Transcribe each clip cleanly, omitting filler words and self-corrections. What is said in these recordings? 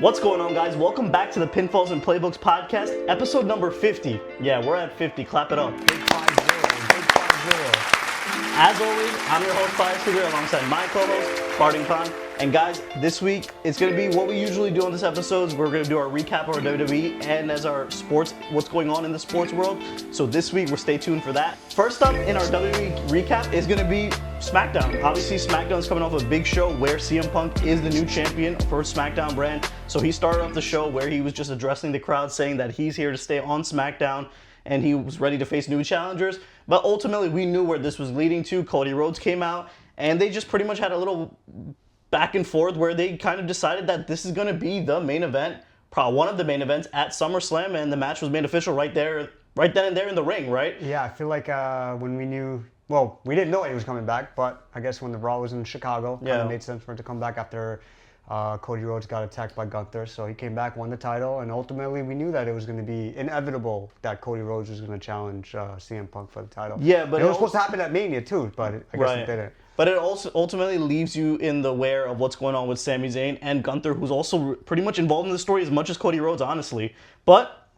What's going on, guys? Welcome back to the Pinfalls and Playbooks podcast, episode number 50. Yeah, we're at 50. Clap it up. Big 5-0. Big 5-0. As always, I'm your host, Fire Figure, alongside my co-host, Farting Khan. And guys, this week, it's going to be what we usually do on this episode. We're going to do our recap of our WWE and as our sports, what's going on in the sports world. So this week, we'll stay tuned for that. First up in our WWE recap is going to be SmackDown. Obviously, SmackDown is coming off a big show where CM Punk is the new champion for SmackDown brand. So he started off the show where he was just addressing the crowd, saying that he's here to stay on SmackDown and he was ready to face new challengers. But ultimately, we knew where this was leading to. Cody Rhodes came out and they just pretty much had a little back and forth where they kind of decided that this is going to be the main event, probably one of the main events at SummerSlam, and the match was made official right then and there in the ring, right? Yeah, I feel like when we knew, well, we didn't know he was coming back, but I guess when the Raw was in Chicago, it kind of made sense for him to come back after Cody Rhodes got attacked by Gunther. So he came back, won the title, and ultimately we knew that it was going to be inevitable that Cody Rhodes was going to challenge CM Punk for the title. Yeah, but it was supposed to happen at Mania too, but I guess it didn't. But it also ultimately leaves you in the aware of what's going on with Sami Zayn and Gunther, who's also pretty much involved in the story as much as Cody Rhodes, honestly. But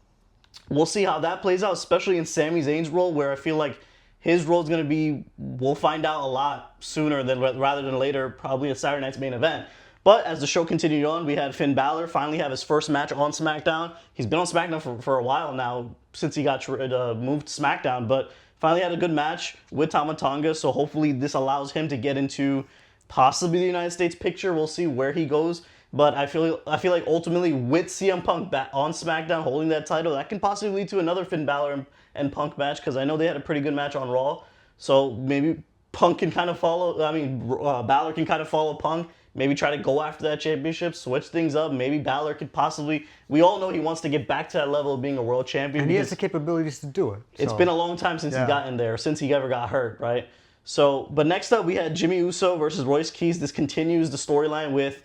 we'll see how that plays out, especially in Sami Zayn's role, where I feel like his role is going to be, we'll find out a lot sooner rather than later, probably at Saturday night's main event. But as the show continued on, we had Finn Balor finally have his first match on SmackDown. He's been on SmackDown for a while now, since he got moved to SmackDown, but finally had a good match with Tama Tonga, so hopefully this allows him to get into possibly the United States picture. We'll see where he goes, but I feel like ultimately with CM Punk back on SmackDown holding that title, that can possibly lead to another Finn Balor and Punk match, because I know they had a pretty good match on Raw, so maybe Punk can kind of Balor can kind of follow Punk, maybe try to go after that championship, switch things up. Maybe Balor could possibly, we all know he wants to get back to that level of being a world champion. And he has the capabilities to do it. So. It's been a long time since he got in there, since he ever got hurt, right? So, but next up we had Jimmy Uso versus Royce Keys. This continues the storyline with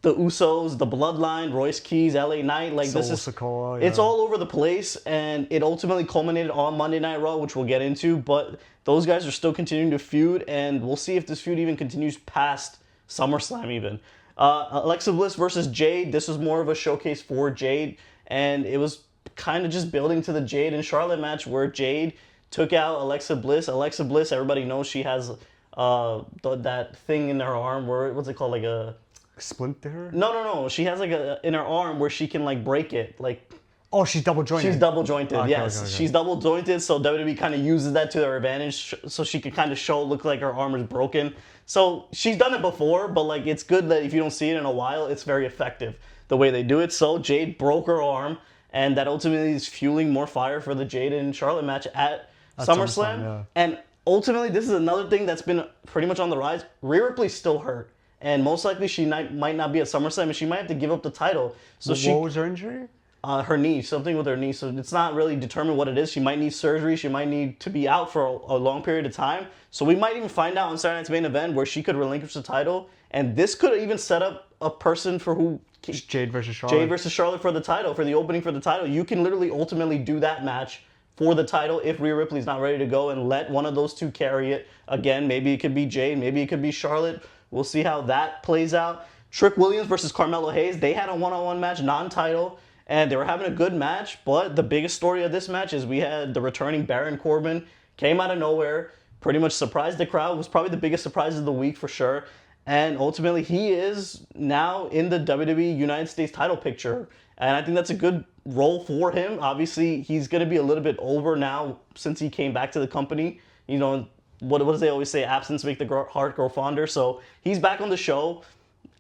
the Usos, the Bloodline, Royce Keys, LA Knight. Like this is, it's all over the place, and it ultimately culminated on Monday Night Raw, which we'll get into. But those guys are still continuing to feud, and we'll see if this feud even continues past SummerSlam even. Alexa Bliss versus Jade. This was more of a showcase for Jade, and it was kind of just building to the Jade and Charlotte match where Jade took out Alexa Bliss. Alexa Bliss, everybody knows she has that thing in her arm where, what's it called, like a splinter? No. She has like a in her arm where she can like break it, like. Oh, she's double jointed. She's double jointed, yes. Okay. She's double jointed, so WWE kind of uses that to their advantage, so she can kind of look like her arm is broken. So she's done it before, but like it's good that if you don't see it in a while, it's very effective the way they do it. So Jade broke her arm, and that ultimately is fueling more fire for the Jade and Charlotte match at SummerSlam. Yeah. And ultimately, this is another thing that's been pretty much on the rise. Rhea Ripley's still hurt, and most likely she might not be at SummerSlam, and she might have to give up the title. So what was her injury? Her knee, something with her knee. So it's not really determined what it is. She might need surgery. She might need to be out for a long period of time. So we might even find out on Saturday night's main event where she could relinquish the title. And this could even set up a person for who... Jade versus Charlotte. Jade versus Charlotte for the title, for the opening for the title. You can literally ultimately do that match for the title if Rhea Ripley's not ready to go, and let one of those two carry it. Again, maybe it could be Jade, maybe it could be Charlotte. We'll see how that plays out. Trick Williams versus Carmelo Hayes. They had a one-on-one match, non-title. And they were having a good match, but the biggest story of this match is we had the returning Baron Corbin, came out of nowhere, pretty much surprised the crowd, was probably the biggest surprise of the week for sure. And ultimately, he is now in the WWE United States title picture. And I think that's a good role for him. Obviously, he's going to be a little bit over now since he came back to the company. You know, what does they always say? Absence make the heart grow fonder. So he's back on the show.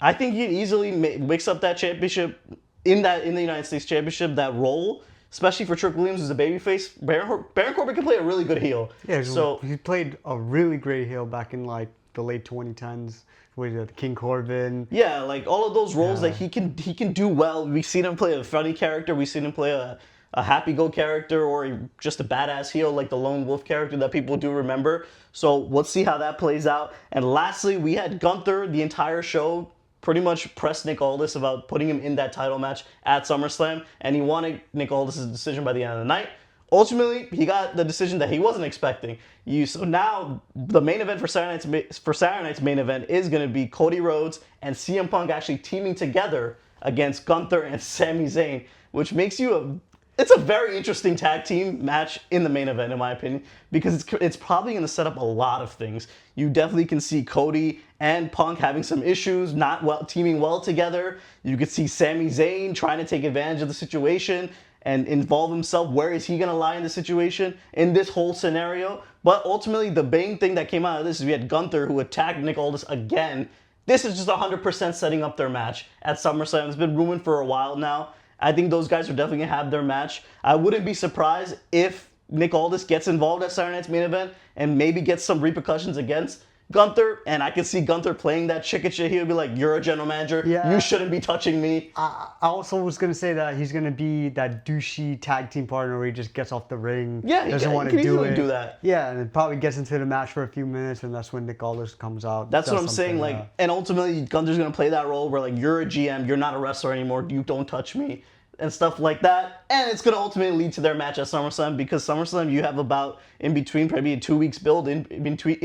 I think he easily mix up that championship in the United States Championship, that role, especially for Trick Williams, who's a babyface. Baron Corbin can play a really good heel. Yeah, so he played a really great heel back in like the late 2010s with King Corbin. Yeah, like all of those roles that he can do well. We've seen him play a funny character. We've seen him play a happy-go character, or just a badass heel like the Lone Wolf character that people do remember. So let's see how that plays out. And lastly, we had Gunther the entire show pretty much pressed Nick Aldis about putting him in that title match at SummerSlam, and he wanted Nick Aldis' decision by the end of the night. Ultimately, he got the decision that he wasn't expecting. So now the main event for Saturday night's main event is going to be Cody Rhodes and CM Punk actually teaming together against Gunther and Sami Zayn, which makes you it's a very interesting tag team match in the main event, in my opinion, because it's probably going to set up a lot of things. You definitely can see Cody and Punk having some issues, not teaming well together. You could see Sami Zayn trying to take advantage of the situation and involve himself. Where is he going to lie in the situation in this whole scenario? But ultimately, the main thing that came out of this is we had Gunther, who attacked Nick Aldis again. This is just 100% setting up their match at SummerSlam. It's been rumored for a while now. I think those guys are definitely going to have their match. I wouldn't be surprised if Nick Aldis gets involved at Saturday Night's main event and maybe gets some repercussions against Gunther. And I can see Gunther playing that chicken shit. He would be like, you're a general manager. Yeah. You shouldn't be touching me. I also was going to say that he's going to be that douchey tag team partner where he just gets off the ring. Yeah, he doesn't want to do that. Yeah, and it probably gets into the match for a few minutes, and that's when Nick Aldis comes out. That's what I'm saying. Like, and ultimately, Gunther's going to play that role where, like, you're a GM, you're not a wrestler anymore, you don't touch me, and stuff like that. And it's going to ultimately lead to their match at SummerSlam, because SummerSlam, you have about in between, probably a 2 weeks build in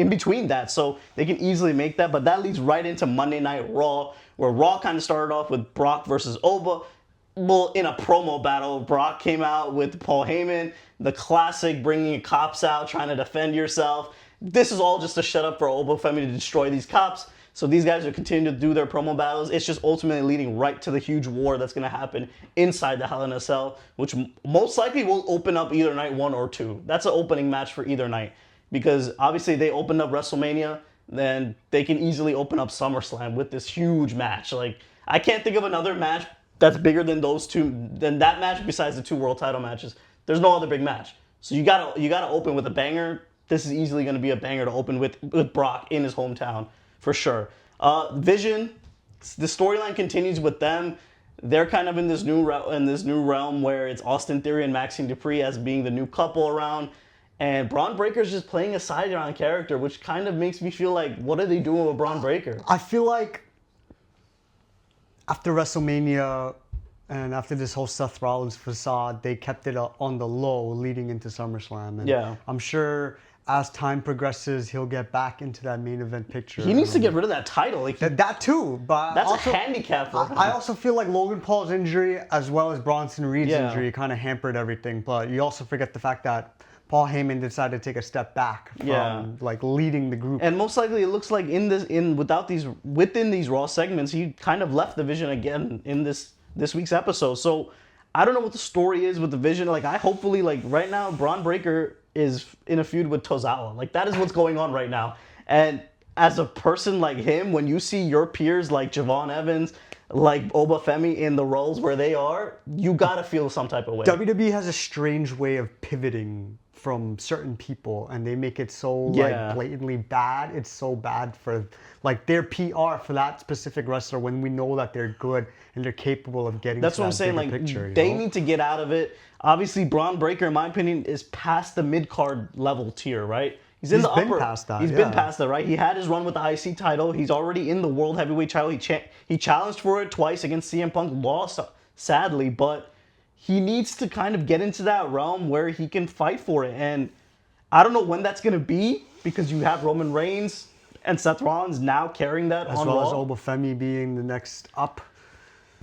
between that. So they can easily make that. But that leads right into Monday Night Raw, where Raw kind of started off with Brock versus Oba. Well, in a promo battle, Brock came out with Paul Heyman, the classic bringing cops out, trying to defend yourself. This is all just a shut up for Oba Femi to destroy these cops. So these guys are continuing to do their promo battles. It's just ultimately leading right to the huge war that's going to happen inside the Hell in a Cell, which most likely will open up either night 1 or 2. That's an opening match for either night, because obviously they opened up WrestleMania, then they can easily open up SummerSlam with this huge match. Like, I can't think of another match that's bigger than those two, than that match besides the 2 world title matches. There's no other big match. So you gotta open with a banger. This is easily going to be a banger to open with Brock in his hometown. For sure. Vision, the storyline continues with them. They're kind of in this new realm where it's Austin Theory and Maxine Dupree as being the new couple around, and Braun Breaker's just playing a side-on character, which kind of makes me feel like, what are they doing with Braun Breaker? I feel like after WrestleMania and after this whole Seth Rollins facade, they kept it on the low leading into SummerSlam. And yeah. I'm sure as time progresses, he'll get back into that main event picture. He needs to get rid of that title. Like, that too, but that's also a handicap for him. I also feel like Logan Paul's injury, as well as Bronson Reed's injury, kind of hampered everything. But you also forget the fact that Paul Heyman decided to take a step back from like leading the group. And most likely, it looks like within these Raw segments, he kind of left the Vision again in this week's episode. So I don't know what the story is with the Vision. Like, hopefully, like, right now, Braun Breaker is in a feud with Tozawa. Like, that is what's going on right now. And as a person like him, when you see your peers like Javon Evans, like Oba Femi in the roles where they are, you gotta feel some type of way. WWE has a strange way of pivoting from certain people, and they make it so like blatantly bad. It's so bad for like their PR for that specific wrestler when we know that they're good and they're capable of getting. That's to what I'm that saying. Like, picture, they need to get out of it. Obviously, Braun Breaker, in my opinion, is past the mid-card level tier, right? He's in the upper. He's been past that. He's been past that, right? He had his run with the IC title. He's already in the World Heavyweight title. He challenged for it twice against CM Punk, lost sadly, but he needs to kind of get into that realm where he can fight for it. And I don't know when that's going to be, because you have Roman Reigns and Seth Rollins now carrying that on Raw. As well as Oba Femi being the next up.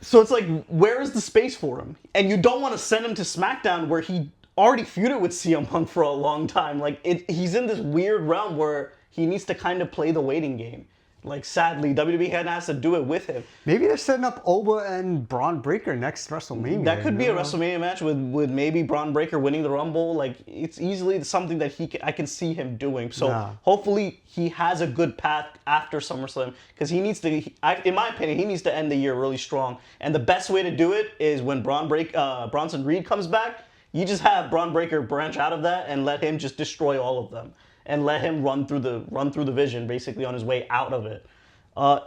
So it's like, where is the space for him? And you don't want to send him to SmackDown where he already feuded with CM Punk for a long time. Like, he's in this weird realm where he needs to kind of play the waiting game. Like, sadly, WWE has to do it with him. Maybe they're setting up Oba and Braun Breaker next WrestleMania. That could be a WrestleMania match with maybe Braun Breaker winning the Rumble. Like, it's easily something that I can see him doing. So hopefully he has a good path after SummerSlam, because he needs to. In my opinion, he needs to end the year really strong. And the best way to do it is when Bronson Reed comes back. You just have Braun Breaker branch out of that and let him just destroy all of them. And let him run through the Vision, basically, on his way out of it.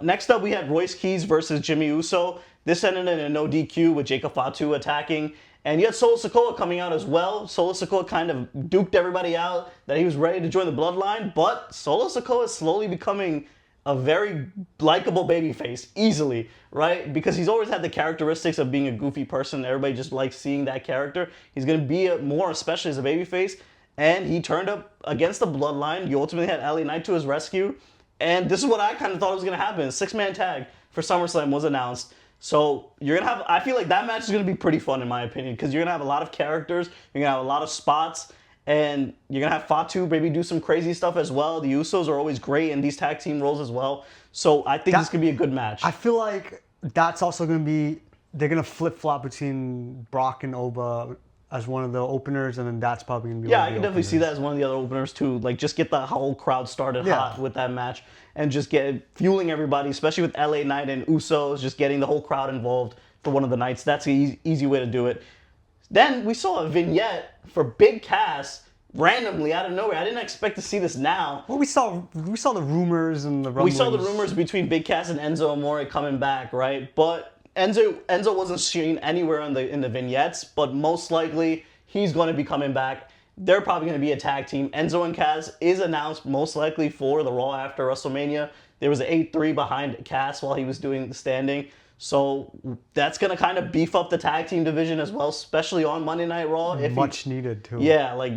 Next up, we had Royce Keys versus Jimmy Uso. This ended in a no DQ with Jacob Fatu attacking. And you had Solo Sikoa coming out as well. Solo Sikoa kind of duked everybody out that he was ready to join the Bloodline. But Solo Sikoa is slowly becoming a very likable babyface, easily, right? Because he's always had the characteristics of being a goofy person. Everybody just likes seeing that character. He's going to be more, especially as a babyface. And he turned up against the Bloodline. You ultimately had LA Knight to his rescue. And this is what I kind of thought was going to happen. A 6-man tag for SummerSlam was announced. So you're gonna have. I feel like that match is gonna be pretty fun in my opinion because you're gonna have a lot of characters. You're gonna have a lot of spots, and you're gonna have Fatu maybe do some crazy stuff as well. The Usos are always great in these tag team roles as well. So I think this could be a good match. I feel like that's also gonna be. They're gonna flip flop between Brock and Oba as one of the openers, and then that's probably gonna be. Yeah, I can definitely see that as one of the other openers too. Like, just get the whole crowd started hot with that match, and just get fueling everybody, especially with LA Knight and Usos, just getting the whole crowd involved for one of the nights. That's an easy way to do it. Then we saw a vignette for Big Cass randomly out of nowhere. I didn't expect to see this now. Well, we saw the rumors and the rumblings. We saw the rumors between Big Cass and Enzo Amore coming back, right? But Enzo wasn't seen anywhere in the vignettes, but most likely he's going to be coming back. They're probably going to be a tag team. Enzo and Cass is announced most likely for the Raw after WrestleMania. There was an 8-3 behind Cass while he was doing the standing. So that's going to kind of beef up the tag team division as well, especially on Monday Night Raw. Much needed, too. Yeah, like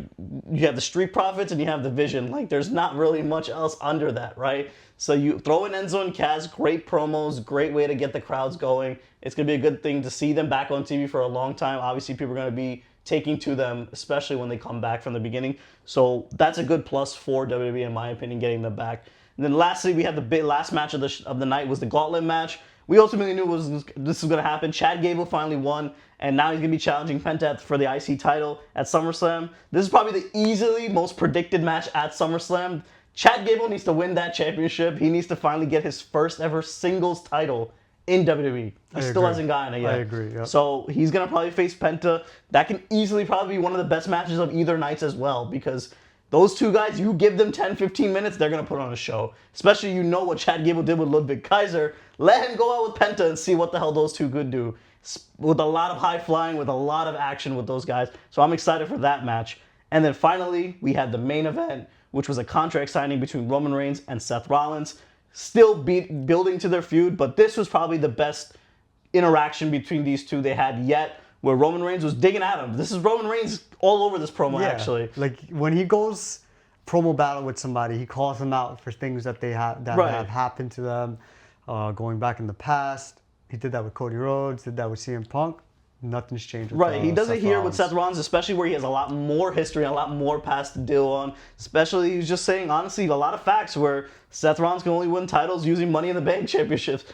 you have the Street Profits and you have the Vision. Like there's not really much else under that, right? So you throw in Enzo and Cass, great promos, great way to get the crowds going. It's going to be a good thing to see them back on TV for a long time. Obviously, people are going to be taking to them, especially when they come back from the beginning. So that's a good plus for WWE, in my opinion, getting them back. And then lastly, we had the big last match of the night was the Gauntlet match. We ultimately knew this was going to happen. Chad Gable finally won, and now he's going to be challenging Penta for the IC title at SummerSlam. This is probably the easily most predicted match at SummerSlam. Chad Gable needs to win that championship. He needs to finally get his first ever singles title in WWE. He still hasn't gotten it yet. I agree, yeah. So he's going to probably face Penta. That can easily probably be one of the best matches of either nights as well, because those two guys, you give them 10, 15 minutes, they're going to put on a show. Especially you know what Chad Gable did with Ludwig Kaiser. Let him go out with Penta and see what the hell those two could do. With a lot of high flying, with a lot of action with those guys. So I'm excited for that match. And then finally, we had the main event, which was a contract signing between Roman Reigns and Seth Rollins. Still building to their feud, but this was probably the best interaction between these two they had yet, where Roman Reigns was digging at him. This is Roman Reigns all over this promo, actually. Like, when he goes promo battle with somebody, he calls them out for things that have happened to them, going back in the past. He did that with Cody Rhodes, did that with CM Punk. Nothing's changed with he does it here with Seth Rollins, especially where he has a lot more history, a lot more past to deal on. Especially, he's just saying, honestly, a lot of facts where Seth Rollins can only win titles using Money in the Bank championships,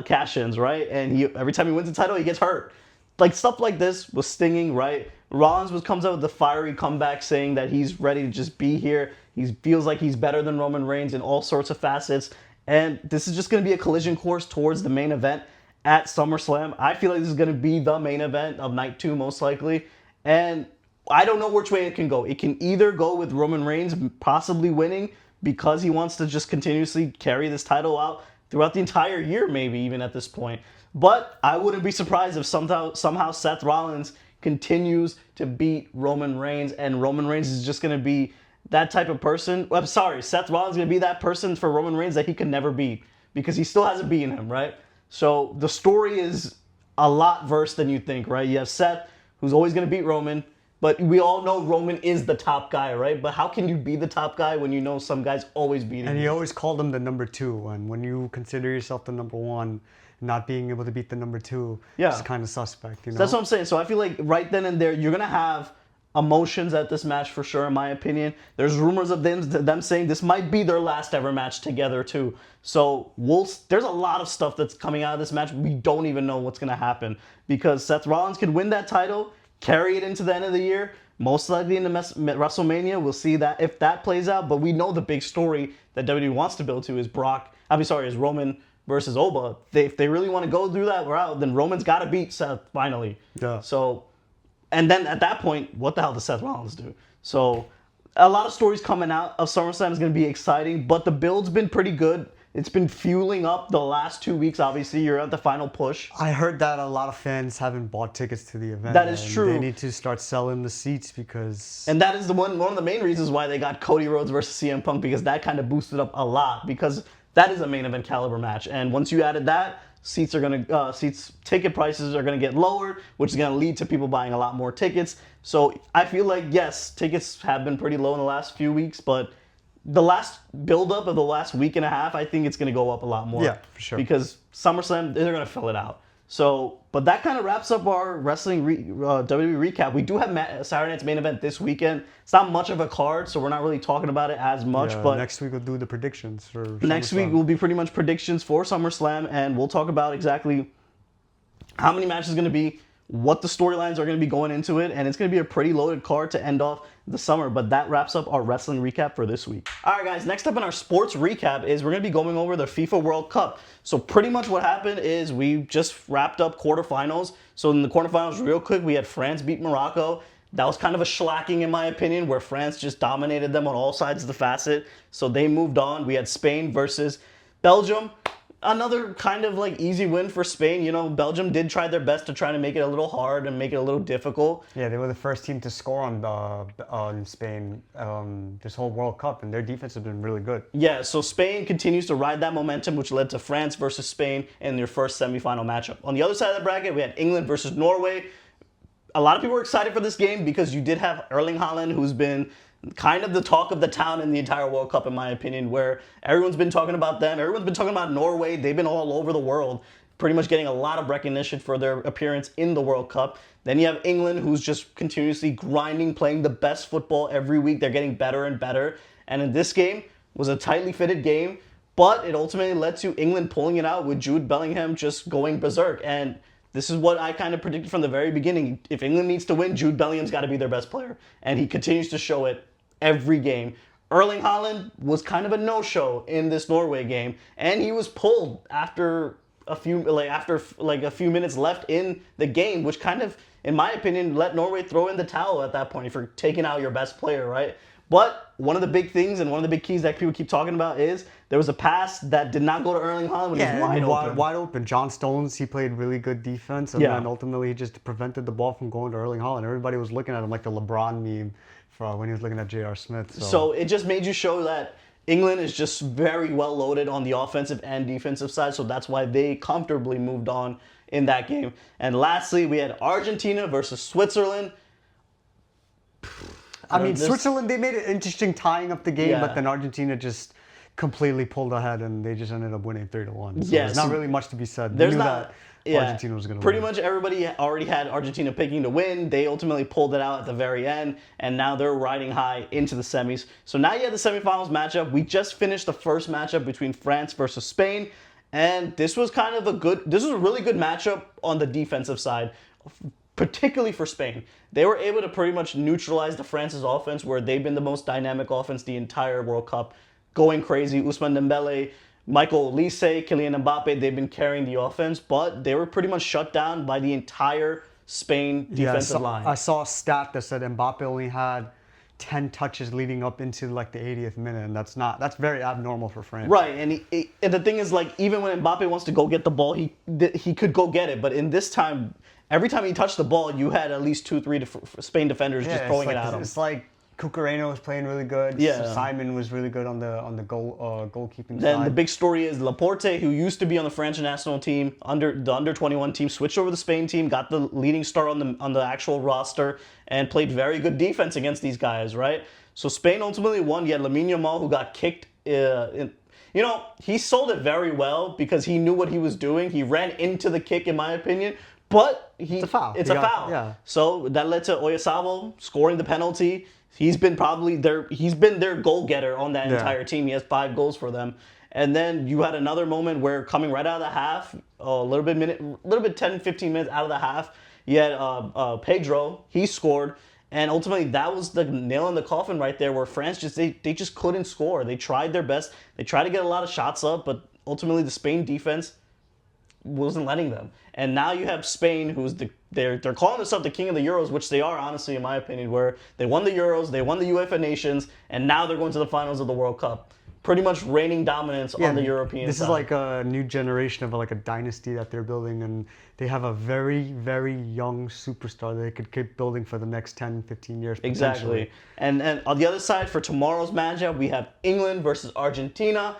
cash-ins, right? And every time he wins a title, he gets hurt. Like, stuff like this was stinging, right? Rollins comes out with the fiery comeback saying that he's ready to just be here. He feels like he's better than Roman Reigns in all sorts of facets. And this is just going to be a collision course towards the main event at SummerSlam. I feel like this is going to be the main event of night 2, most likely. And I don't know which way it can go. It can either go with Roman Reigns possibly winning because he wants to just continuously carry this title out throughout the entire year, maybe even at this point. But I wouldn't be surprised if somehow Seth Rollins continues to beat Roman Reigns, and Roman Reigns is just going to be that type of person. I'm sorry, Seth Rollins is going to be that person for Roman Reigns that he can never beat because he still hasn't beaten him, right? So the story is a lot worse than you think, right? You have Seth, who's always going to beat Roman, but we all know Roman is the top guy, right? But how can you be the top guy when you know some guy's always beating And you? he always called him the number 2, and when you consider yourself the number 1, not being able to beat the number 2 is kind of suspect, you know? That's what I'm saying. So I feel like right then and there, you're going to have emotions at this match for sure, in my opinion. There's rumors of them saying this might be their last ever match together too. So there's a lot of stuff that's coming out of this match. We don't even know what's going to happen because Seth Rollins could win that title, carry it into the end of the year, most likely into WrestleMania. We'll see that if that plays out. But we know the big story that WWE wants to build to is is Roman versus Oba. If they really want to go through that route, then Roman's got to beat Seth finally. Yeah. So, and then at that point, what the hell does Seth Rollins do? So, a lot of stories coming out of SummerSlam is going to be exciting, but the build's been pretty good. It's been fueling up the last 2 weeks. Obviously, you're at the final push. I heard that a lot of fans haven't bought tickets to the event. That is true. They need to start selling the seats because... And that is one of the main reasons why they got Cody Rhodes versus CM Punk, because that kind of boosted up a lot, because that is a main event caliber match. And once you added that, ticket prices are going to get lowered, which is going to lead to people buying a lot more tickets. So I feel like, yes, tickets have been pretty low in the last few weeks, but the last build-up of the last week and a half, I think it's going to go up a lot more. Yeah, for sure. Because SummerSlam, they're going to fill it out. So, but that kind of wraps up our wrestling WWE recap. We do have Saturday night's main event this weekend. It's not much of a card, so we're not really talking about it as much. Yeah, but next week we'll do the predictions for next week will be pretty much predictions for SummerSlam, and we'll talk about exactly how many matches is going to be, what the storylines are going to be going into it, and it's going to be a pretty loaded card to end off the summer. But that wraps up our wrestling recap for this week. All right, guys, next up in our sports recap is we're going to be going over the FIFA World Cup. So pretty much what happened is we just wrapped up quarterfinals. So in the quarterfinals, real quick, we had France beat Morocco. That was kind of a shellacking, in my opinion, where France just dominated them on all sides of the facet. So they moved on. We had Spain versus Belgium. Another kind of like easy win for Spain. You know, Belgium did try their best to try to make it a little hard and make it a little difficult. Yeah, they were the first team to score on Spain this whole World Cup, and their defense has been really good. Yeah, so Spain continues to ride that momentum, which led to France versus Spain in their first semifinal matchup. On the other side of the bracket, we had England versus Norway. A lot of people were excited for this game because you did have Erling Haaland, who's been kind of the talk of the town in the entire World Cup, in my opinion, where everyone's been talking about them. Everyone's been talking about Norway. They've been all over the world, pretty much getting a lot of recognition for their appearance in the World Cup. Then you have England, who's just continuously grinding, playing the best football every week. They're getting better and better. And in this game, was a tightly fitted game, but it ultimately led to England pulling it out with Jude Bellingham just going berserk. And this is what I kind of predicted from the very beginning. If England needs to win, Jude Bellingham's got to be their best player. And he continues to show it every game. Erling Haaland was kind of a no-show in this Norway game, and he was pulled after a few minutes left in the game, which kind of, in my opinion, let Norway throw in the towel at that point if you're taking out your best player, right? But one of the big things and one of the big keys that people keep talking about is there was a pass that did not go to Erling Haaland when he was wide open. Wide open. John Stones, he played really good defense, and then ultimately he just prevented the ball from going to Erling Haaland. Everybody was looking at him like the LeBron meme for when he was looking at J.R. Smith. So it just made you show that England is just very well loaded on the offensive and defensive side, so that's why they comfortably moved on in that game. And lastly, we had Argentina versus Switzerland. I mean, Switzerland, they made it interesting tying up the game, but then Argentina just completely pulled ahead, and they just ended up winning 3-1. So there's not really much to be said. There's knew not. That Argentina was going to win. Pretty much everybody already had Argentina picking to win. They ultimately pulled it out at the very end, and now they're riding high into the semis. So now you have the semifinals matchup. We just finished the first matchup between France versus Spain, and this was kind of this was a really good matchup on the defensive side, particularly for Spain. They were able to pretty much neutralize the France's offense, where they've been the most dynamic offense the entire World Cup, going crazy. Ousmane Dembele, Michael Olise, Kylian Mbappe, they've been carrying the offense, but they were pretty much shut down by the entire Spain defensive line. I saw a stat that said Mbappe only had 10 touches leading up into like the 80th minute, and that's very abnormal for France. Right, and the thing is, like, even when Mbappe wants to go get the ball, he could go get it, but in this time, every time he touched the ball, you had at least 2-3 Spain defenders just throwing it at him. It's like Cucurella was playing really good. Yeah. Simon was really good on the goalkeeping side. Then the big story is Laporte, who used to be on the French national team, the under 21 team, switched over to the Spain team, got the leading star on the actual roster, and played very good defense against these guys, right? So Spain ultimately won. You had Lamine Yamal, who got kicked. He sold it very well because he knew what he was doing. He ran into the kick, in my opinion. But it's a foul. It's a foul. Yeah. So that led to Oyarzabal scoring the penalty. He's been their goal getter on that entire team. He has 5 goals for them. And then you had another moment where coming right out of the half, a little bit 10, 15 minutes out of the half, you had Pedro. He scored. And ultimately, that was the nail in the coffin right there, where France they just couldn't score. They tried their best. They tried to get a lot of shots up, but ultimately the Spain defense wasn't letting them. And now you have Spain, who's they're calling themselves the king of the Euros, which they are, honestly, in my opinion, where they won the Euros, they won the UEFA Nations, and now they're going to the finals of the World Cup. Pretty much reigning dominance on the European This side. is like a new generation of like a dynasty that they're building, and they have a very, very young superstar that they could keep building for the next 10, 15 years. Exactly. And on the other side, for tomorrow's matchup, we have England versus Argentina.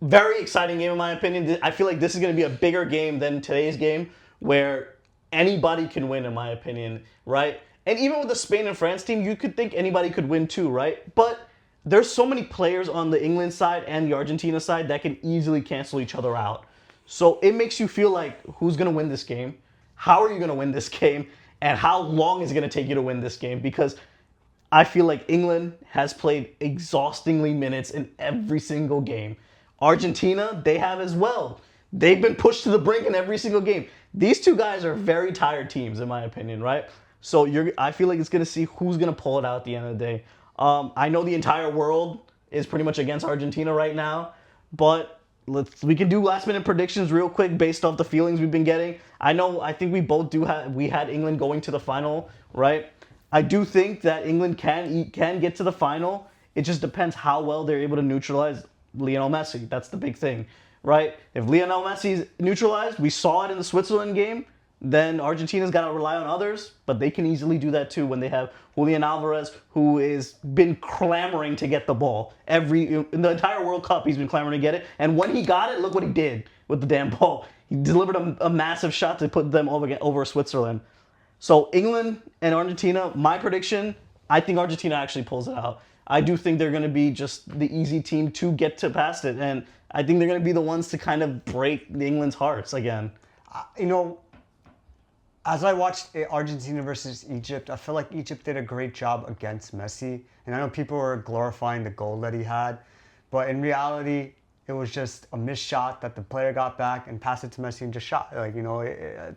Very exciting game, in my opinion. I feel like this is going to be a bigger game than today's game, where anybody can win, in my opinion, right? And even with the Spain and France team, you could think anybody could win too, right? But there's so many players on the England side and the Argentina side that can easily cancel each other out. So it makes you feel like, who's going to win this game? How are you going to win this game? And how long is it going to take you to win this game? Because I feel like England has played exhaustingly minutes in every single game. Argentina, they have as well. They've been pushed to the brink in every single game. These two guys are very tired teams, in my opinion, right? So I feel like it's going to see who's going to pull it out at the end of the day. I know the entire world is pretty much against Argentina right now, but we can do last minute predictions real quick based off the feelings we've been getting. I think we both we had England going to the final, right? I do think that England can get to the final. It just depends how well they're able to neutralize Lionel Messi. That's the big thing, right? If Lionel Messi's neutralized, we saw it in the Switzerland game, then Argentina's got to rely on others, but they can easily do that too when they have Julian Alvarez, who has been clamoring to get the ball. In the entire World Cup, he's been clamoring to get it, and when he got it, look what he did with the damn ball. He delivered a massive shot to put them over Switzerland. So England and Argentina, my prediction, I think Argentina actually pulls it out. I do think they're going to be just the easy team to get to past it, and I think they're going to be the ones to kind of break England's hearts again. As I watched Argentina versus Egypt, I feel like Egypt did a great job against Messi. And I know people were glorifying the goal that he had, but in reality, it was just a missed shot that the player got back and passed it to Messi and just shot.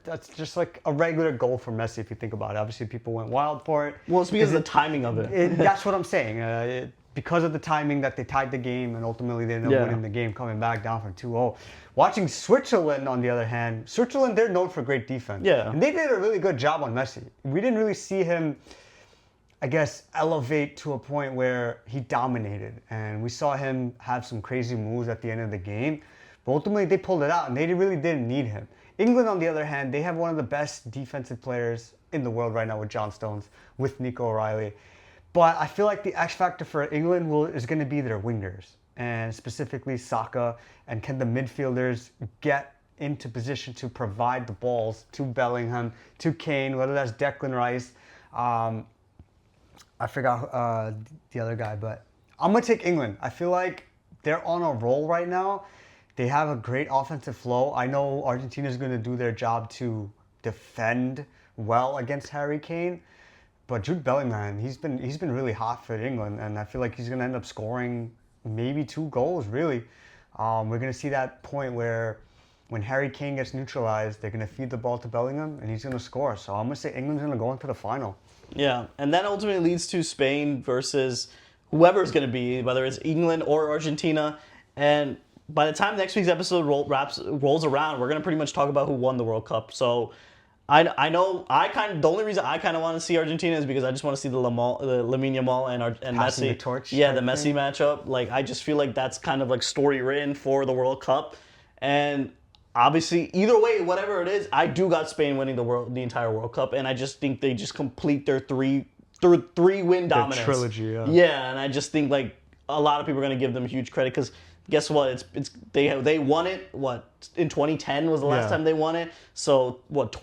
That's just like a regular goal for Messi if you think about it. Obviously, people went wild for it. Well, it's because of the timing of it. That's what I'm saying. Because of the timing that they tied the game and ultimately they ended up winning the game, coming back down from 2-0. Watching Switzerland, on the other hand, they're known for great defense. Yeah. And they did a really good job on Messi. We didn't really see him, I guess, elevate to a point where he dominated. And we saw him have some crazy moves at the end of the game. But ultimately, they pulled it out, and they really didn't need him. England, on the other hand, they have one of the best defensive players in the world right now with John Stones, with Nico O'Reilly. But I feel like the X factor for England is going to be their wingers, and specifically Saka, and can the midfielders get into position to provide the balls to Bellingham, to Kane, whether that's Declan Rice. I forgot the other guy, but I'm going to take England. I feel like they're on a roll right now. They have a great offensive flow. I know Argentina is going to do their job to defend well against Harry Kane. But Jude Bellingham, he's been really hot for England, and I feel like he's going to end up scoring maybe 2 goals, really. We're going to see that point where when Harry Kane gets neutralized, they're going to feed the ball to Bellingham, and he's going to score. So I'm going to say England's going to go into the final. Yeah, and that ultimately leads to Spain versus whoever it's going to be, whether it's England or Argentina. And by the time next week's episode rolls around, we're going to pretty much talk about who won the World Cup. So I know the only reason I kind of want to see Argentina is because I just want to see the Lamine Yamal and Passing Messi. the torch. Yeah, the Messi matchup. Like, I just feel like that's kind of like story written for the World Cup. And obviously, either way, whatever it is, I do got Spain winning the entire World Cup, and I just think they just complete their three-win dominance. Their trilogy, yeah. Yeah, and I just think like a lot of people are going to give them huge credit because guess what? They won it. What, in 2010 was the last time they won it. So what?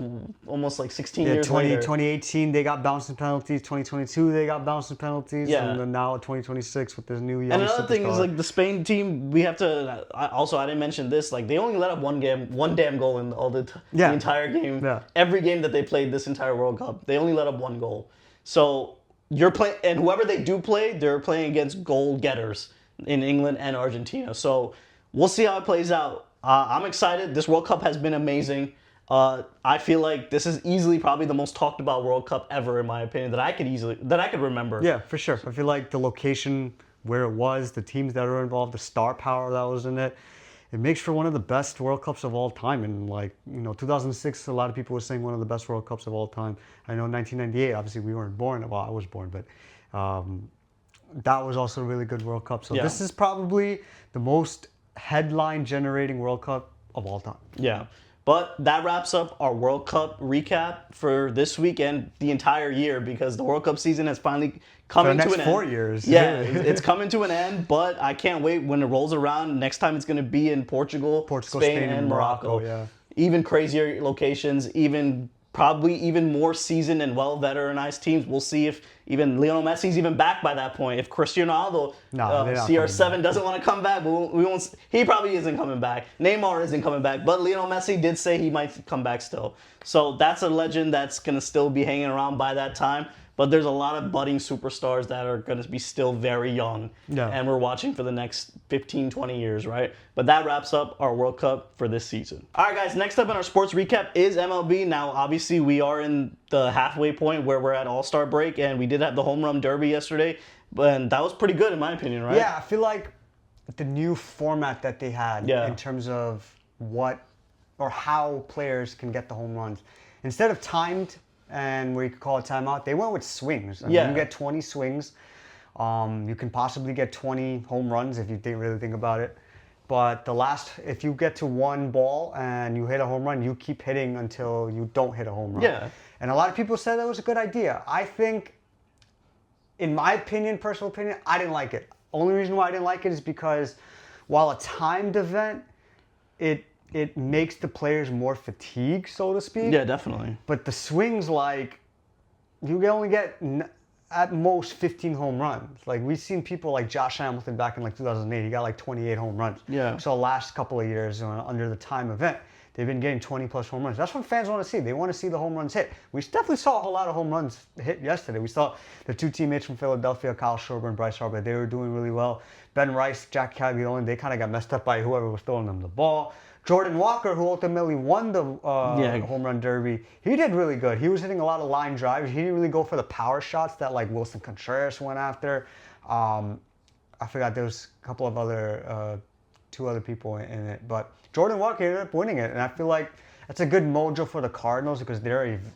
Almost like 16 years later. 2018 they got bouncing penalties. 2022 they got bouncing penalties. Yeah. And then now 2026 with this new young. And another thing superstar. is like the Spain team. We have to. I didn't mention this. Like they only let up one damn goal in the entire game. Yeah. Every game that they played this entire World Cup, they only let up one goal. So you're playing, and whoever they do play, they're playing against goal getters in England and Argentina. So we'll see how it plays out. I'm excited. This World Cup has been amazing. I feel like this is easily probably the most talked about World Cup ever, in my opinion, that I could remember. Yeah, for sure. I feel like the location where it was, the teams that were involved, the star power that was in it, it makes for one of the best World Cups of all time. And 2006, a lot of people were saying one of the best World Cups of all time. I know 1998, obviously we weren't born. Well, I was born, but that was also a really good World Cup. So this is probably the most headline-generating World Cup of all time. Yeah. But that wraps up our World Cup recap for this week and the entire year, because the World Cup season has finally come to an end. For the next 4 years. Yeah, it's coming to an end, but I can't wait when it rolls around. Next time it's going to be in Portugal, Spain, and Morocco. Yeah. Even crazier locations, even probably even more seasoned and well-veteranized teams. We'll see if even Lionel Messi's even back by that point. If Cristiano Ronaldo, CR7 doesn't want to come back, we won't. He probably isn't coming back. Neymar isn't coming back, but Lionel Messi did say he might come back still. So that's a legend that's going to still be hanging around by that time. But there's a lot of budding superstars that are going to be still very young. Yeah. And we're watching for the next 15, 20 years, right? But that wraps up our World Cup for this season. All right, guys, next up in our sports recap is MLB. Now, obviously, we are in the halfway point where we're at All-Star break, and we did have the home run derby yesterday. And that was pretty good, in my opinion, right? Yeah, I feel like the new format that they had in terms of what or how players can get the home runs. Instead of timed and where you could call a timeout, they went with swings. I mean, you get 20 swings. You can possibly get 20 home runs if you really think about it. But if you get to one ball and you hit a home run, you keep hitting until you don't hit a home run. Yeah. And a lot of people said that was a good idea. I think, in my opinion, personal opinion, I didn't like it. Only reason why I didn't like it is because while a timed event, it makes the players more fatigued, so to speak. Yeah, definitely. But the swings, like, you only get at most 15 home runs. Like, we've seen people like Josh Hamilton back in like 2008. He got like 28 home runs. Yeah. So last couple of years under the time event, they've been getting 20 plus home runs. That's what fans want to see. They want to see the home runs hit. We definitely saw a whole lot of home runs hit yesterday. We saw the two teammates from Philadelphia, Kyle Schwarber and Bryce Harper. They were doing really well. Ben Rice, Jack Caglione, they kind of got messed up by whoever was throwing them the ball. Jordan Walker, who ultimately won the home run derby, he did really good. He was hitting a lot of line drives. He didn't really go for the power shots that like Wilson Contreras went after. I forgot there was a couple of two other people in it, but Jordan Walker ended up winning it, and I feel like that's a good mojo for the Cardinals because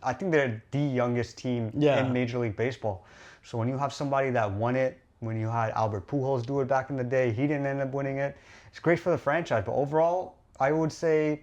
I think they're the youngest team in Major League Baseball. So when you have somebody that won it, when you had Albert Pujols do it back in the day, he didn't end up winning it. It's great for the franchise, but overall, I would say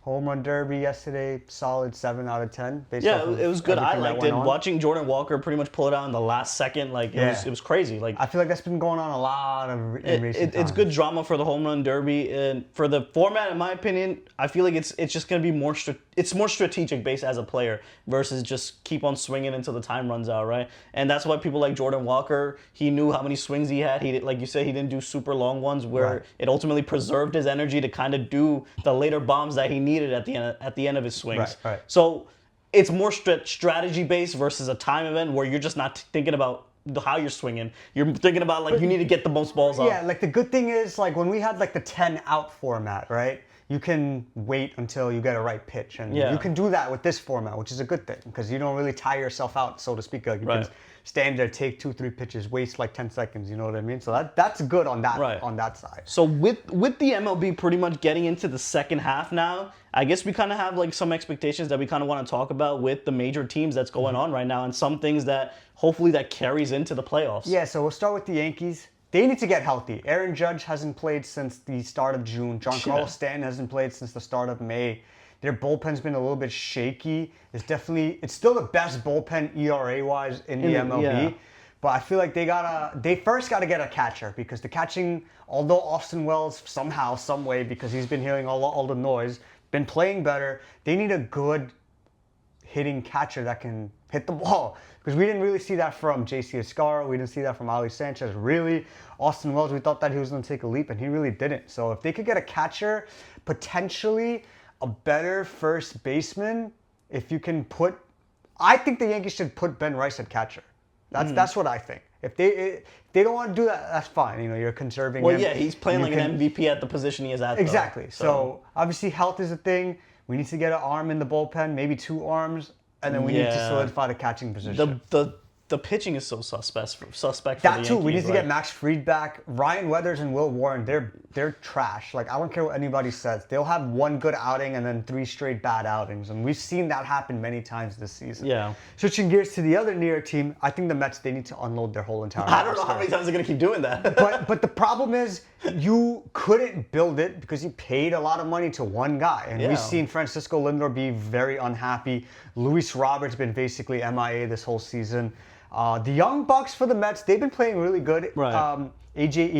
home run derby yesterday, solid 7 out of 10. Yeah, it was good. I liked it. Watching Jordan Walker pretty much pull it out in the last second, like it was crazy. Like I feel like that's been going on a lot in recent times. It's good drama for the home run derby, and for the format, in my opinion, I feel like it's just going to be more strategic based as a player versus just keep on swinging until the time runs out, right? And that's why people like Jordan Walker, he knew how many swings he had. He, like you said, he didn't do super long ones where it ultimately preserved his energy to kind of do the later bombs that he needed at the end of his swings. Right. So it's more strategy based versus a time event where you're just not thinking about how you're swinging. You're thinking about like you need to get the most balls up. Yeah, like the good thing is like when we had like the 10 out format, right? You can wait until you get a right pitch, and you can do that with this format, which is a good thing because you don't really tire yourself out, so to speak. Like you can stand there, take 2-3 pitches, waste like 10 seconds. You know what I mean? So that's good on that side. So with the MLB pretty much getting into the second half now, I guess we kind of have like some expectations that we kind of want to talk about with the major teams that's going on right now, and some things that hopefully that carries into the playoffs. Yeah. So we'll start with the Yankees. They need to get healthy. Aaron Judge hasn't played since the start of June. Giancarlo Stanton hasn't played since the start of May. Their bullpen's been a little bit shaky. It's still the best bullpen ERA-wise in the MLB. Yeah. But I feel like they first got to get a catcher because the catching, although Austin Wells somehow, some way, because he's been hearing all the noise, been playing better, they need a good hitting catcher that can hit the ball. Because we didn't really see that from J.C. Escarra. We didn't see that from Ali Sanchez. Really, Austin Wells, we thought that he was going to take a leap, and he really didn't. So if they could get a catcher, potentially a better first baseman, if you can I think the Yankees should put Ben Rice at catcher. That's what I think. If they don't want to do that, that's fine. You know, you're conserving him. Well, yeah, he's playing like an MVP at the position he is at. Exactly. So obviously health is a thing. We need to get an arm in the bullpen, maybe 2 arms. And then we need to solidify the catching position. The pitching is so suspect for that the Yankees. Too. We need to get Max Fried back. Ryan Weathers and Will Warren, they're trash. Like I don't care what anybody says. They'll have one good outing and then 3 straight bad outings, and we've seen that happen many times this season. Yeah. Switching gears to the other New York team, I think the Mets, they need to unload their whole entire I don't know how many times they're gonna keep doing that. but the problem is you couldn't build it because you paid a lot of money to one guy, and we've seen Francisco Lindor be very unhappy. Luis Roberts been basically MIA this whole season. The Young Bucks for the Mets, they've been playing really good. Right. AJ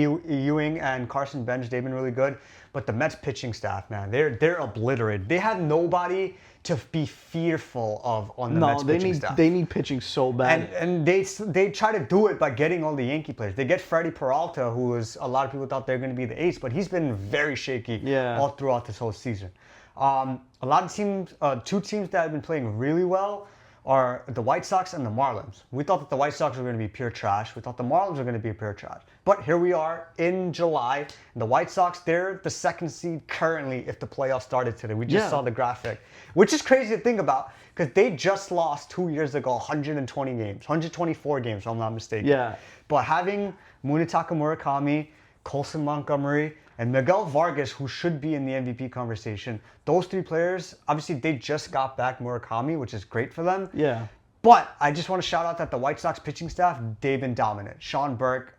Ewing and Carson Bench, they've been really good. But the Mets pitching staff, man, they're obliterated. They have nobody to be fearful of on the Mets pitching staff. They need pitching so bad. And they try to do it by getting all the Yankee players. They get Freddie Peralta, who was a lot of people thought they were going to be the ace, but he's been very shaky all throughout this whole season. A lot of teams, two teams that have been playing really well are the White Sox and the Marlins. We thought that the White Sox were going to be pure trash. We thought the Marlins were going to be pure trash. But here we are in July. And the White Sox, they're the second seed currently if the playoffs started today. We just saw the graphic, which is crazy to think about because they just lost 2 years ago 120 games, 124 games, if I'm not mistaken. Yeah. But having Munetaka Murakami, Colson Montgomery, and Miguel Vargas, who should be in the MVP conversation, those three players, obviously they just got back Murakami, which is great for them. Yeah. But I just want to shout out that the White Sox pitching staff, they've been dominant. Sean Burke,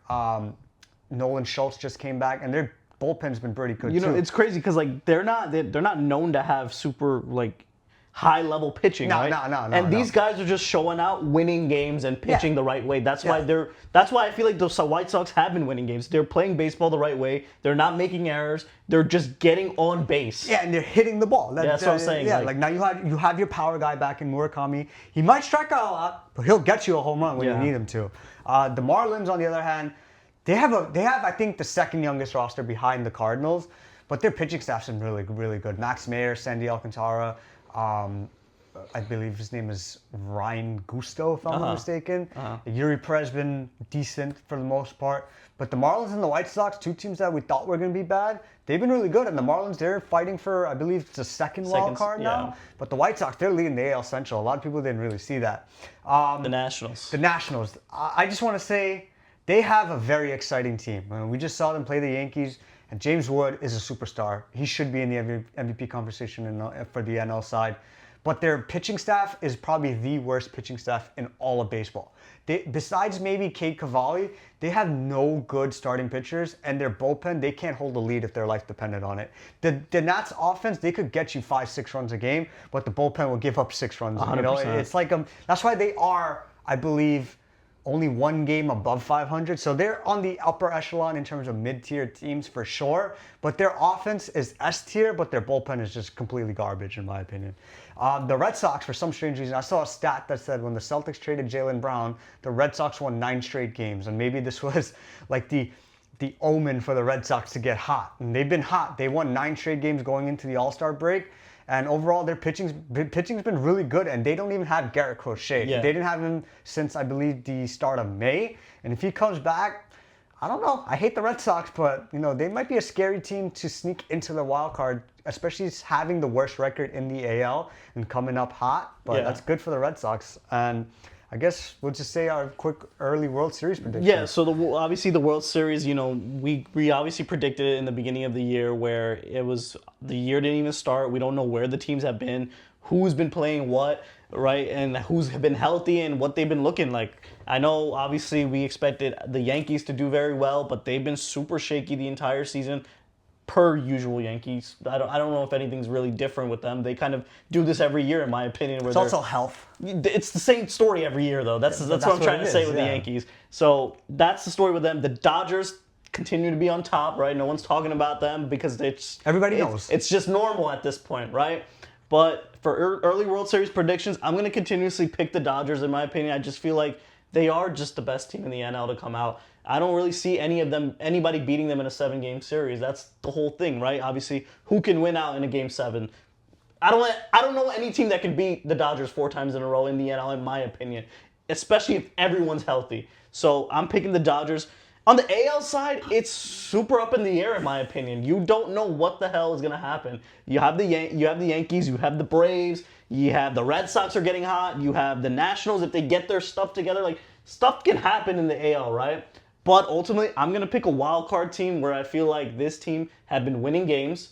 Nolan Schultz just came back, and their bullpen's been pretty good too. It's crazy because like they're not known to have super like high level pitching, right? No. And these guys are just showing out, winning games and pitching the right way. That's why I feel like the White Sox have been winning games. They're playing baseball the right way. They're not making errors. They're just getting on base. Yeah, and they're hitting the ball. That's what I'm saying. Yeah, like now you have your power guy back in Murakami. He might strike out a lot, but he'll get you a home run when you need him to. The Marlins, on the other hand, they have I think the second youngest roster behind the Cardinals, but their pitching staff's been really, really good. Max Meyer, Sandy Alcantara. I believe his name is Ryan Gusto, if I'm not mistaken. Yuri Perez been decent for the most part. But the Marlins and the White Sox, two teams that we thought were going to be bad, they've been really good. And the Marlins, they're fighting for, I believe, it's the second wild card now. But the White Sox, they're leading the AL Central. A lot of people didn't really see that. The Nationals. I just want to say they have a very exciting team. I mean, we just saw them play the Yankees. And James Wood is a superstar. He should be in the MVP conversation for the NL side. But their pitching staff is probably the worst pitching staff in all of baseball. Besides maybe Cade Cavalli, they have no good starting pitchers. And their bullpen, they can't hold a lead if their life depended on it. The Nats offense, they could get you 5-6 runs a game, but the bullpen will give up 6 runs. 100%. You know, it's like that's why they are, I believe, only one game above 500. So they're on the upper echelon in terms of mid-tier teams for sure. But their offense is S-tier, but their bullpen is just completely garbage, in my opinion. The Red Sox, for some strange reason, I saw a stat that said when the Celtics traded Jaylen Brown, the Red Sox won 9 straight games. And maybe this was like the omen for the Red Sox to get hot. And they've been hot. They won 9 straight games going into the All-Star break. And overall, their pitching's been really good, and they don't even have Garrett Crochet. Yeah. They didn't have him since, I believe, the start of May. And if he comes back, I don't know. I hate the Red Sox, but you know they might be a scary team to sneak into the wild card, especially having the worst record in the AL and coming up hot. But that's good for the Red Sox. And I guess we'll just say our quick early World Series prediction. Yeah, so obviously the World Series, you know, we obviously predicted it in the beginning of the year where it was the year didn't even start. We don't know where the teams have been, who's been playing what, right, and who's been healthy and what they've been looking like. I know obviously we expected the Yankees to do very well, but they've been super shaky the entire season. Per usual Yankees. I don't know if anything's really different with them. They kind of do this every year, in my opinion. Where it's also health. It's the same story every year, though. That's what I'm trying to say with the Yankees. So that's the story with them. The Dodgers continue to be on top, right? No one's talking about them because everybody knows. It's just normal at this point, right? But for early World Series predictions, I'm going to continuously pick the Dodgers, in my opinion. I just feel like they are just the best team in the NL to come out. I don't really see anybody beating them in a 7-game series. That's the whole thing, right? Obviously, who can win out in a Game 7? I don't know any team that can beat the Dodgers 4 times in a row in the NL, in my opinion, especially if everyone's healthy. So I'm picking the Dodgers. On the AL side, it's super up in the air, in my opinion. You don't know what the hell is going to happen. You have the Yankees, you have the Braves, you have the Red Sox are getting hot, you have the Nationals if they get their stuff together. Like, stuff can happen in the AL, right? But ultimately, I'm going to pick a wild card team where I feel like this team have been winning games.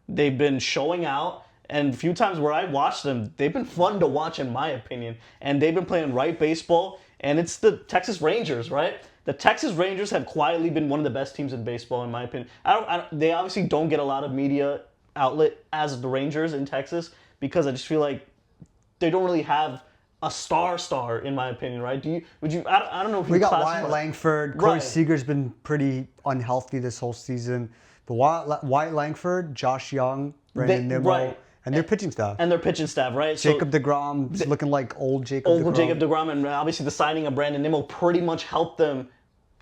They've been showing out. And a few times where I watched them, they've been fun to watch, in my opinion. And they've been playing right baseball. And it's the Texas Rangers, right? The Texas Rangers have quietly been one of the best teams in baseball, in my opinion. They obviously don't get a lot of media outlet as the Rangers in Texas because I just feel like they don't really have a star in my opinion, right? I don't know if we got classify... Wyatt Langford. Corey Right. Seager's been pretty unhealthy this whole season. But Wyatt Langford, Josh Young, Brandon Nimmo, right. and their pitching staff. And their pitching staff, right? Jacob DeGrom's looking like old Jacob DeGrom. Old Jacob DeGrom, and obviously the signing of Brandon Nimmo pretty much helped them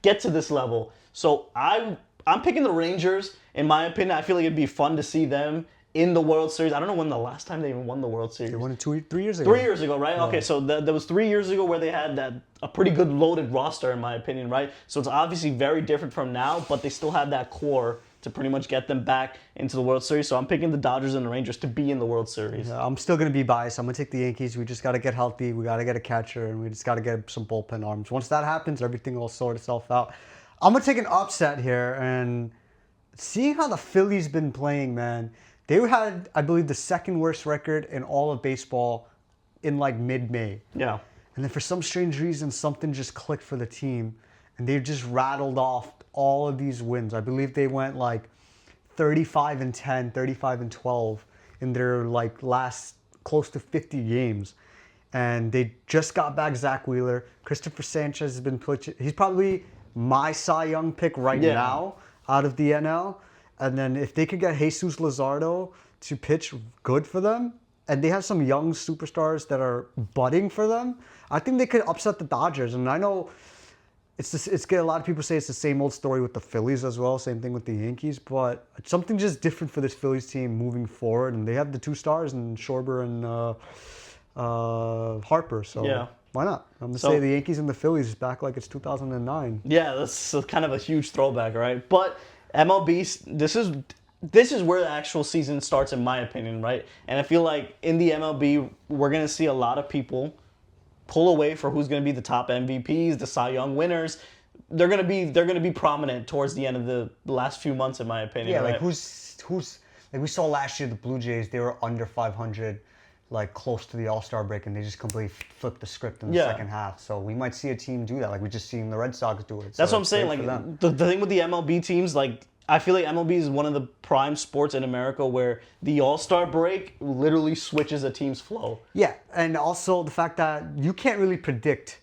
get to this level. So I'm picking the Rangers. In my opinion, I feel like it'd be fun to see them in the World Series. I don't know when the last time they even won the World Series. They won it 3 years ago. 3 years ago, right? Yeah. Okay, so that was 3 years ago where they had a pretty good loaded roster, in my opinion, right? So it's obviously very different from now, but they still have that core to pretty much get them back into the World Series. So I'm picking the Dodgers and the Rangers to be in the World Series. Yeah, I'm still going to be biased. I'm going to take the Yankees. We just got to get healthy. We got to get a catcher, and we just got to get some bullpen arms. Once that happens, everything will sort itself out. I'm going to take an upset here, and seeing how the Phillies been playing, man, they had, I believe, the second worst record in all of baseball in like mid-May. Yeah. And then for some strange reason, something just clicked for the team, and they just rattled off all of these wins. I believe they went like 35-10, 35-12 in their like last close to 50 games. And they just got back Zach Wheeler. Christopher Sanchez has been pitching. He's probably my Cy Young pick right now out of the NL. And then if they could get Jesus Luzardo to pitch good for them, and they have some young superstars that are budding for them, I think they could upset the Dodgers. And I know it's a lot of people say it's the same old story with the Phillies as well, same thing with the Yankees, but something just different for this Phillies team moving forward. And they have the two stars in Schwarber and Harper, so why not? I'm gonna say the Yankees and the Phillies is back like it's 2009. Yeah, that's kind of a huge throwback, right? But MLB, this is where the actual season starts, in my opinion, right? And I feel like in the MLB, we're gonna see a lot of people pull away for who's gonna be the top MVPs, the Cy Young winners. They're gonna be prominent towards the end of the last few months, in my opinion. Yeah, right? like who's like we saw last year, the Blue Jays, they were under 500. Like close to the All-Star break, and they just completely flipped the script in the second half. So we might see a team do that, like we just seen the Red Sox do it. That's what I'm saying. Like the thing with the MLB teams, like I feel like MLB is one of the prime sports in America where the All-Star break literally switches a team's flow. Yeah, and also the fact that you can't really predict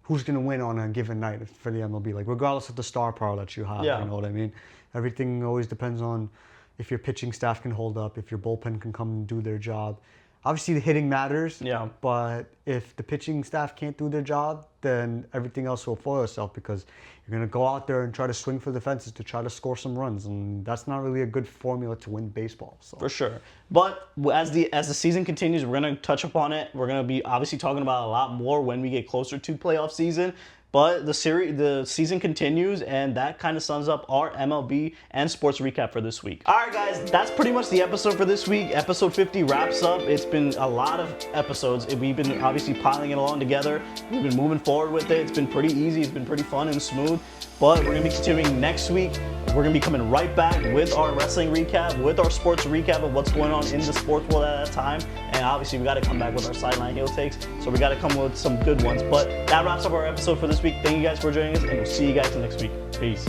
who's going to win on a given night for the MLB, like regardless of the star power that you have. You know what I mean? Everything always depends on if your pitching staff can hold up, if your bullpen can come and do their job. Obviously, the hitting matters, but if the pitching staff can't do their job, then everything else will foil itself because you're going to go out there and try to swing for the fences to try to score some runs, and that's not really a good formula to win baseball. So. For sure. But as the season continues, we're going to touch upon it. We're going to be obviously talking about a lot more when we get closer to playoff season. But the season continues, and that kind of sums up our MLB and sports recap for this week. All right, guys, that's pretty much the episode for this week. Episode 50 wraps up. It's been a lot of episodes. We've been obviously piling it along together. We've been moving forward with it. It's been pretty easy. It's been pretty fun and smooth. But we're going to be continuing next week. We're going to be coming right back with our wrestling recap, with our sports recap of what's going on in the sports world at that time. And obviously, we got to come back with our sideline heel takes. So we got to come with some good ones. But that wraps up our episode for this week. Thank you guys for joining us, and we'll see you guys next week. Peace.